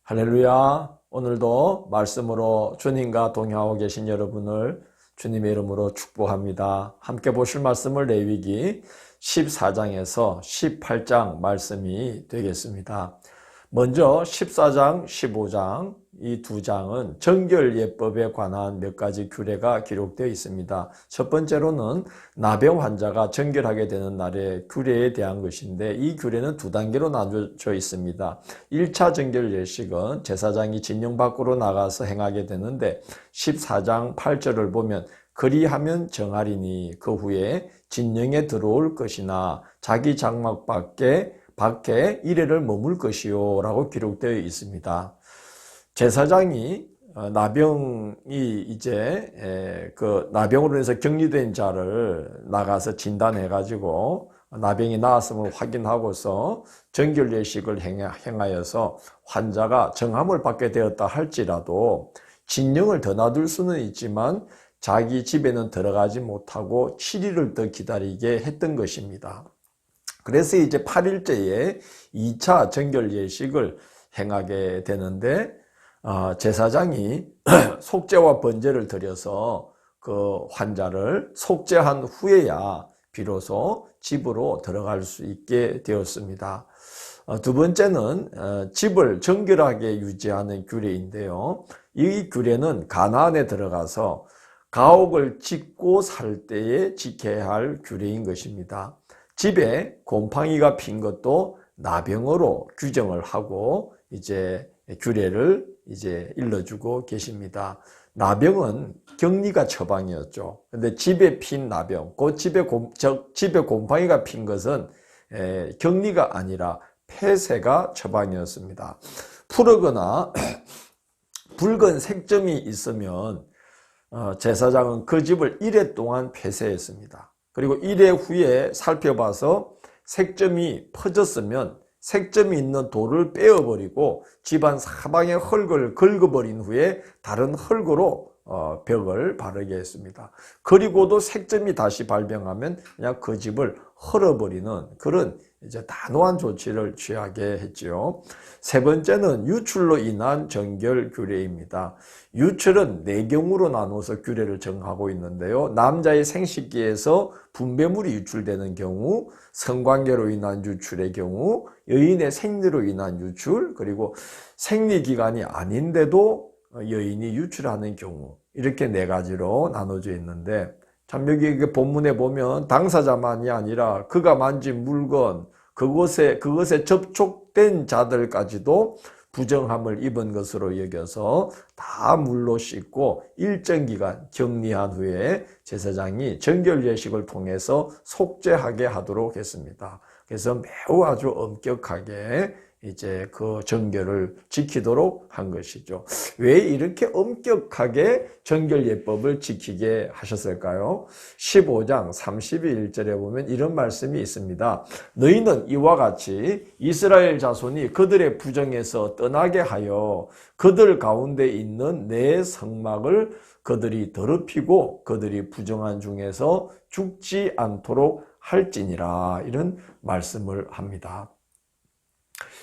할렐루야. 오늘도 말씀으로 주님과 동행하고 계신 여러분을 주님의 이름으로 축복합니다. 함께 보실 말씀을 레위기 14장에서 18장 말씀이 되겠습니다. 먼저 14장, 15장 이 두 장은 정결예법에 관한 몇 가지 규례가 기록되어 있습니다. 첫 번째로는 나병 환자가 정결하게 되는 날의 규례에 대한 것인데 이 규례는 두 단계로 나눠져 있습니다. 1차 정결 예식은 제사장이 진영 밖으로 나가서 행하게 되는데 14장 8절을 보면 그리하면 정하리니 그 후에 진영에 들어올 것이나 자기 장막 밖에 이래를 머물 것이요 라고 기록되어 있습니다. 제사장이 나병이 이제 그 나병으로 인해서 격리된 자를 나가서 진단해 가지고 나병이 나았음을 확인하고서 정결 예식을 행하여서 환자가 정함을 받게 되었다 할지라도 진영을 더 놔둘 수는 있지만 자기 집에는 들어가지 못하고 7일을 더 기다리게 했던 것입니다. 그래서 이제 8일째에 2차 정결 예식을 행하게 되는데 제사장이 속죄와 번제를 드려서 그 환자를 속죄한 후에야 비로소 집으로 들어갈 수 있게 되었습니다. 두 번째는 집을 정결하게 유지하는 규례인데요. 이 규례는 가나안에 들어가서 가옥을 짓고 살 때에 지켜야 할 규례인 것입니다. 집에 곰팡이가 핀 것도 나병으로 규정을 하고 이제 규례를 이제 일러주고 계십니다. 나병은 격리가 처방이었죠. 근데 집에 핀 나병, 그 집에 곰팡이가 핀 것은 격리가 아니라 폐쇄가 처방이었습니다. 푸르거나 붉은 색점이 있으면 제사장은 그 집을 1회 동안 폐쇄했습니다. 그리고 1회 후에 살펴봐서 색점이 퍼졌으면 색점이 있는 돌을 빼어버리고 집안 사방에 흙을 긁어버린 후에 다른 흙으로 벽을 바르게 했습니다. 그리고도 색점이 다시 발병하면 그냥 그 집을 헐어버리는 그런 이제 단호한 조치를 취하게 했지요. 세 번째는 유출로 인한 정결 규례입니다. 유출은 4경우로 나눠서 규례를 정하고 있는데요. 남자의 생식기에서 분배물이 유출되는 경우, 성관계로 인한 유출의 경우, 여인의 생리로 인한 유출, 그리고 생리기간이 아닌데도 여인이 유출하는 경우, 이렇게 4가지로 나눠져 있는데 참 여기 본문에 보면 당사자만이 아니라 그가 만진 물건, 그것에 접촉된 자들까지도 부정함을 입은 것으로 여겨서 다 물로 씻고 일정 기간 격리한 후에 제사장이 정결 예식을 통해서 속죄하게 하도록 했습니다. 그래서 매우 아주 엄격하게 이제 그 정결을 지키도록 한 것이죠. 왜 이렇게 엄격하게 정결 예법을 지키게 하셨을까요? 15장 31절에 보면 이런 말씀이 있습니다. 너희는 이와 같이 이스라엘 자손이 그들의 부정에서 떠나게 하여 그들 가운데 있는 내 성막을 그들이 더럽히고 그들이 부정한 중에서 죽지 않도록 할지니라, 이런 말씀을 합니다.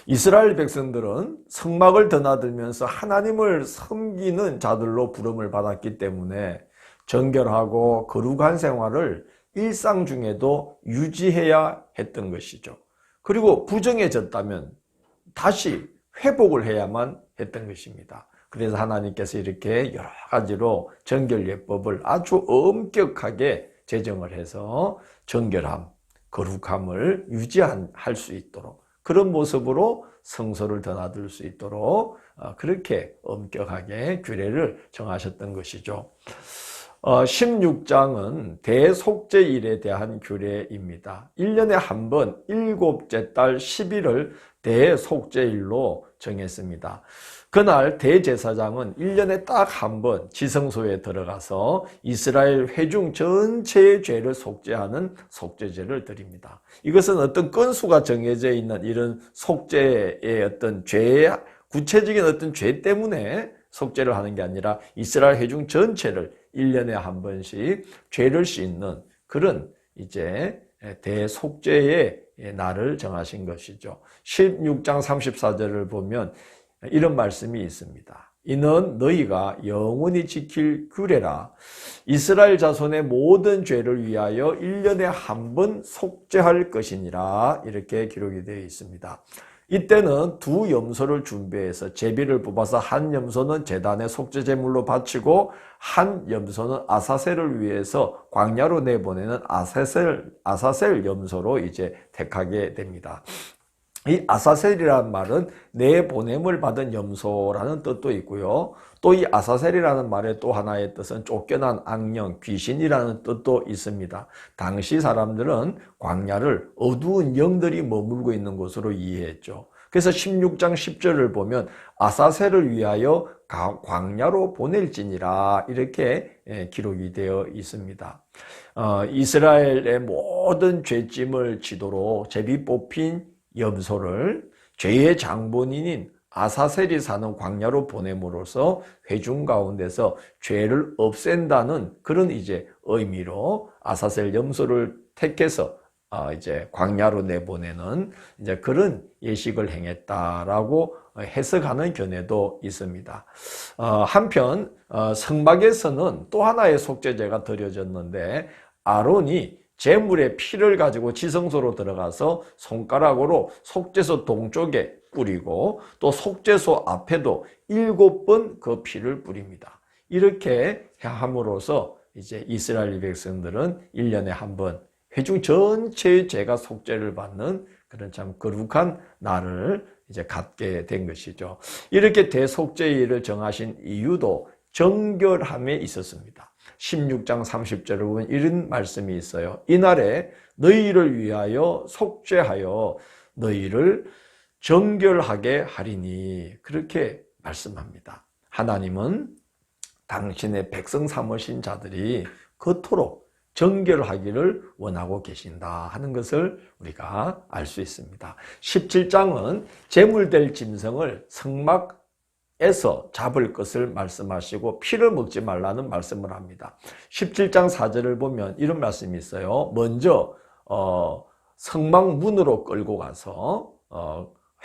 이스라엘 백성들은 성막을 드나들면서 하나님을 섬기는 자들로 부름을 받았기 때문에 정결하고 거룩한 생활을 일상 중에도 유지해야 했던 것이죠. 그리고 부정해졌다면 다시 회복을 해야만 했던 것입니다. 그래서 하나님께서 이렇게 여러 가지로 정결예법을 아주 엄격하게 제정을 해서 정결함, 거룩함을 유지할 수 있도록, 그런 모습으로 성소를 드나들 수 있도록 그렇게 엄격하게 규례를 정하셨던 것이죠. 16장은 대속죄일에 대한 규례입니다. 1년에 한 번 7째 달 10일을 대속죄일로 정했습니다. 그날 대제사장은 1년에 딱 한 번 지성소에 들어가서 이스라엘 회중 전체의 죄를 속죄하는 속죄제를 드립니다. 이것은 어떤 건수가 정해져 있는 이런 속죄의 어떤 구체적인 어떤 죄 때문에 속죄를 하는 게 아니라 이스라엘 회중 전체를 1년에 한 번씩 죄를 씻는 그런 이제 대속죄의 날을 정하신 것이죠. 16장 34절을 보면 이런 말씀이 있습니다. 이는 너희가 영원히 지킬 규례라. 이스라엘 자손의 모든 죄를 위하여 1년에 한 번 속죄할 것이니라. 이렇게 기록이 되어 있습니다. 이때는 두 염소를 준비해서 제비를 뽑아서 한 염소는 제단의 속죄 제물로 바치고 한 염소는 아사셀을 위해서 광야로 내보내는 아사셀 염소로 이제 택하게 됩니다. 이 아사셀이라는 말은 내보냄을 받은 염소라는 뜻도 있고요. 또 이 아사셀이라는 말의 또 하나의 뜻은 쫓겨난 악령, 귀신이라는 뜻도 있습니다. 당시 사람들은 광야를 어두운 영들이 머물고 있는 곳으로 이해했죠. 그래서 16장 10절을 보면 아사셀을 위하여 광야로 보낼지니라 이렇게 기록이 되어 있습니다. 이스라엘의 모든 죄짐을 지도로 제비 뽑힌 염소를 죄의 장본인인 아사셀이 사는 광야로 보냄으로써 회중 가운데서 죄를 없앤다는 그런 이제 의미로 아사셀 염소를 택해서 이제 광야로 내보내는 이제 그런 예식을 행했다라고 해석하는 견해도 있습니다. 한편 성막에서는 또 하나의 속죄제가 드려졌는데 아론이 제물의 피를 가지고 지성소로 들어가서 손가락으로 속죄소 동쪽에 뿌리고 또 속죄소 앞에도 7번 그 피를 뿌립니다. 이렇게 함으로써 이제 이스라엘 백성들은 1년에 한 번 회중 전체의 죄가 속죄를 받는 그런 참 거룩한 날을 이제 갖게 된 것이죠. 이렇게 대속죄일을 정하신 이유도 정결함에 있었습니다. 16장 30절을 보면 이런 말씀이 있어요. 이날에 너희를 위하여 속죄하여 너희를 정결하게 하리니 그렇게 말씀합니다. 하나님은 당신의 백성 삼으신 자들이 그토록 정결하기를 원하고 계신다 하는 것을 우리가 알 수 있습니다. 17장은 제물될 짐승을 성막에서 잡을 것을 말씀하시고 피를 먹지 말라는 말씀을 합니다. 17장 4절을 보면 이런 말씀이 있어요. 먼저 성막 문으로 끌고 가서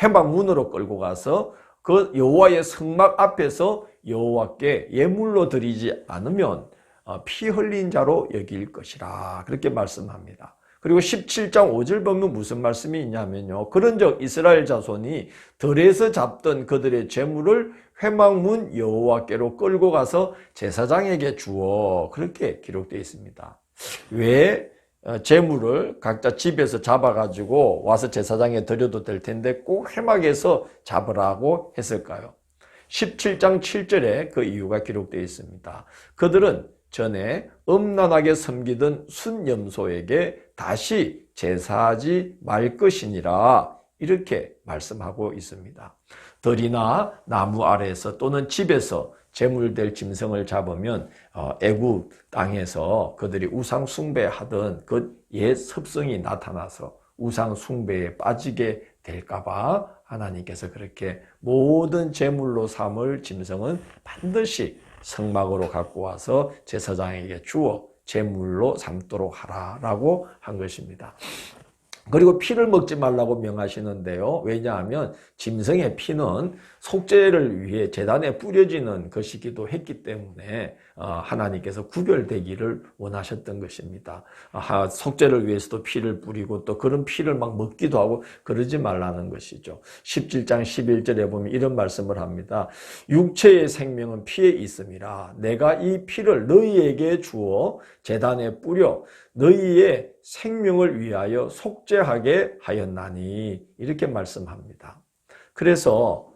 회막 문으로 끌고 가서 그 여호와의 성막 앞에서 여호와께 예물로 드리지 않으면 피 흘린 자로 여길 것이라 그렇게 말씀합니다. 그리고 17장 5절 보면 무슨 말씀이 있냐면요. 그런즉 이스라엘 자손이 들에서 잡던 그들의 재물을 회막문 여호와께로 끌고 가서 제사장에게 주어 그렇게 기록되어 있습니다. 왜 재물을 각자 집에서 잡아가지고 와서 제사장에 드려도 될 텐데 꼭 회막에서 잡으라고 했을까요? 17장 7절에 그 이유가 기록되어 있습니다. 그들은 전에 음란하게 섬기던 순염소에게 다시 제사하지 말 것이니라 이렇게 말씀하고 있습니다. 들이나 나무 아래에서 또는 집에서 제물될 짐승을 잡으면 애굽 땅에서 그들이 우상 숭배하던 그 옛 습성이 나타나서 우상 숭배에 빠지게 될까봐 하나님께서 그렇게 모든 제물로 삼을 짐승은 반드시 성막으로 갖고 와서 제사장에게 주어 제물로 삼도록 하라라고 한 것입니다. 그리고 피를 먹지 말라고 명하시는데요. 왜냐하면 짐승의 피는 속죄를 위해 제단에 뿌려지는 것이기도 했기 때문에 하나님께서 구별되기를 원하셨던 것입니다. 속죄를 위해서도 피를 뿌리고 또 그런 피를 막 먹기도 하고 그러지 말라는 것이죠. 17장 11절에 보면 이런 말씀을 합니다. 육체의 생명은 피에 있음이라 내가 이 피를 너희에게 주어 제단에 뿌려 너희의 생명을 위하여 속죄하게 하였나니 이렇게 말씀합니다. 그래서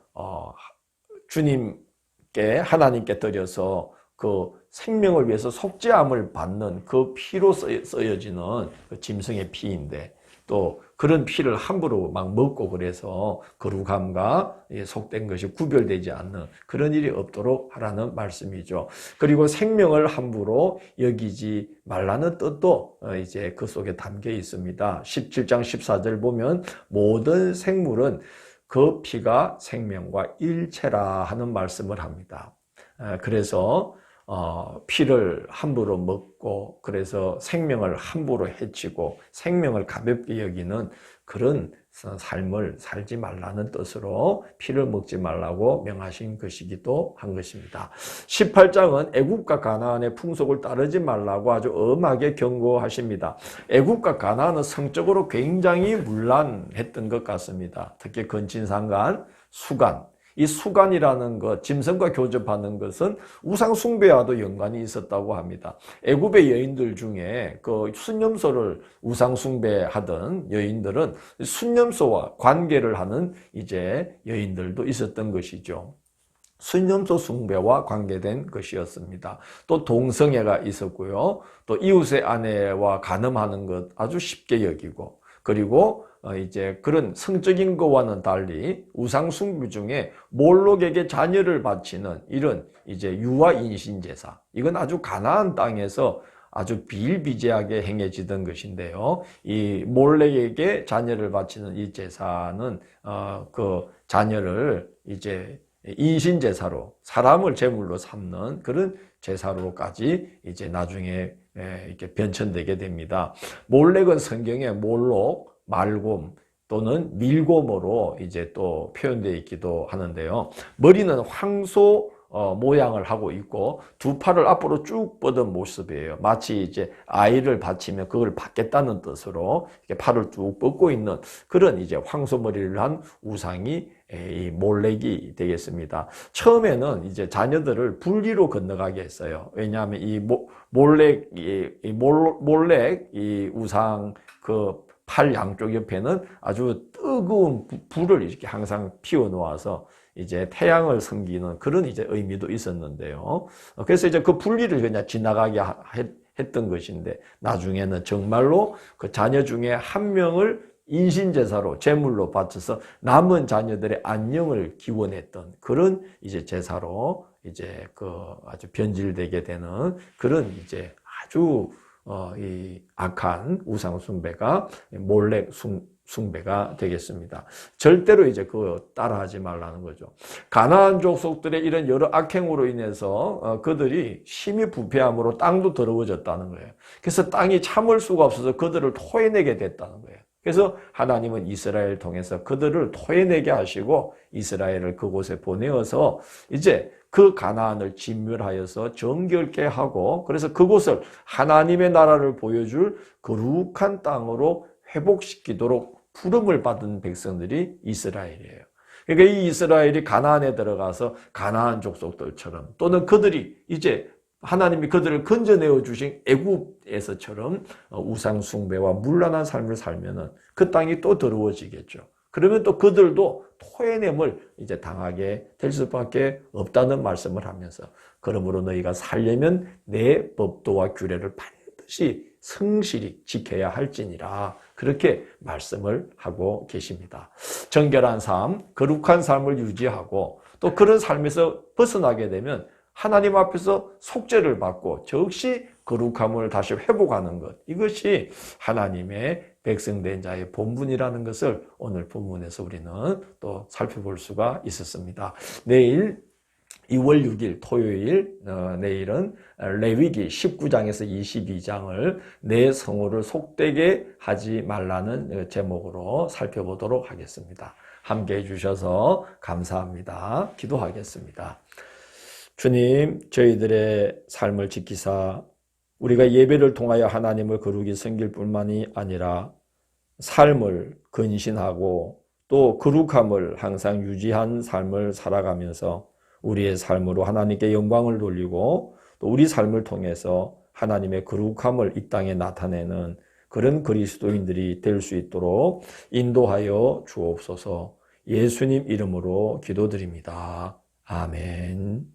주님께 하나님께 드려서 그 생명을 위해서 속죄함을 받는 그 피로 쓰여지는 그 짐승의 피인데 또 그런 피를 함부로 막 먹고 그래서 거룩함과 속된 것이 구별되지 않는 그런 일이 없도록 하라는 말씀이죠. 그리고 생명을 함부로 여기지 말라는 뜻도 이제 그 속에 담겨 있습니다. 17장 14절 보면 모든 생물은 그 피가 생명과 일체라 하는 말씀을 합니다. 그래서 피를 함부로 먹고 그래서 생명을 함부로 해치고 생명을 가볍게 여기는 그런 삶을 살지 말라는 뜻으로 피를 먹지 말라고 명하신 것이기도 한 것입니다. 18장은 애굽과 가나안의 풍속을 따르지 말라고 아주 엄하게 경고하십니다. 애굽과 가나안은 성적으로 굉장히 문란했던 것 같습니다. 특히 건친상간, 수간, 이 수간이라는 것, 짐승과 교접하는 것은 우상 숭배와도 연관이 있었다고 합니다. 애굽의 여인들 중에 그 순념소를 우상 숭배하던 여인들은 순념소와 관계를 하는 이제 여인들도 있었던 것이죠. 순념소 숭배와 관계된 것이었습니다. 또 동성애가 있었고요. 또 이웃의 아내와 간음하는 것 아주 쉽게 여기고, 그리고 이제 그런 성적인 것과는 달리 우상 숭배 중에 몰록에게 자녀를 바치는 이런 이제 유아 인신 제사, 이건 아주 가나안 땅에서 아주 비일비재하게 행해지던 것인데요. 이 몰렉에게 자녀를 바치는 이 제사는 그 자녀를 이제 인신 제사로, 사람을 제물로 삼는 그런 제사로까지 이제 나중에 이렇게 변천되게 됩니다. 몰렉은 성경에 몰록, 말곰 또는 밀곰으로 이제 또 표현되어 있기도 하는데요. 머리는 황소 모양을 하고 있고 두 팔을 앞으로 쭉 뻗은 모습이에요. 마치 이제 아이를 바치면 그걸 받겠다는 뜻으로 이렇게 팔을 쭉 뻗고 있는 그런 이제 황소 머리를 한 우상이 이 몰렉이 되겠습니다. 처음에는 이제 자녀들을 분리로 건너가게 했어요. 왜냐하면 이 몰렉 이 우상 그 팔 양쪽 옆에는 아주 뜨거운 불을 이렇게 항상 피워 놓아서 이제 태양을 섬기는 그런 이제 의미도 있었는데요. 그래서 이제 그 분리를 그냥 지나가게 했던 것인데, 나중에는 정말로 그 자녀 중에 한 명을 인신제사로 제물로 바쳐서 남은 자녀들의 안녕을 기원했던 그런 이제 제사로 이제 그 아주 변질되게 되는 그런 이제 아주 이 악한 우상 숭배가 몰렉 숭배가 되겠습니다. 절대로 이제 그거 따라하지 말라는 거죠. 가나안 족속들의 이런 여러 악행으로 인해서 그들이 심히 부패함으로 땅도 더러워졌다는 거예요. 그래서 땅이 참을 수가 없어서 그들을 토해내게 됐다는 거예요. 그래서 하나님은 이스라엘을 통해서 그들을 토해내게 하시고 이스라엘을 그곳에 보내어서 이제 그 가나안을 진멸하여서 정결케 하고, 그래서 그곳을 하나님의 나라를 보여줄 거룩한 땅으로 회복시키도록 부름을 받은 백성들이 이스라엘이에요. 그러니까 이 이스라엘이 가나안에 들어가서 가나안 족속들처럼, 또는 그들이 이제 하나님이 그들을 건져내어 주신 애굽에서처럼 우상 숭배와 문란한 삶을 살면은 그 땅이 또 더러워지겠죠. 그러면 또 그들도 토해냄을 이제 당하게 될 수밖에 없다는 말씀을 하면서, 그러므로 너희가 살려면 내 법도와 규례를 반드시 성실히 지켜야 할지니라, 그렇게 말씀을 하고 계십니다. 정결한 삶, 거룩한 삶을 유지하고 또 그런 삶에서 벗어나게 되면 하나님 앞에서 속죄를 받고 즉시 거룩함을 다시 회복하는 것, 이것이 하나님의 백성된 자의 본분이라는 것을 오늘 본문에서 우리는 또 살펴볼 수가 있었습니다. 내일 2월 6일 토요일, 내일은 레위기 19장에서 22장을 내 성호를 속되게 하지 말라는 제목으로 살펴보도록 하겠습니다. 함께 해주셔서 감사합니다. 기도하겠습니다. 주님, 저희들의 삶을 지키사 우리가 예배를 통하여 하나님을 거룩히 섬길 뿐만이 아니라 삶을 근신하고 또 거룩함을 항상 유지한 삶을 살아가면서 우리의 삶으로 하나님께 영광을 돌리고 또 우리 삶을 통해서 하나님의 거룩함을 이 땅에 나타내는 그런 그리스도인들이 될 수 있도록 인도하여 주옵소서. 예수님 이름으로 기도드립니다. 아멘.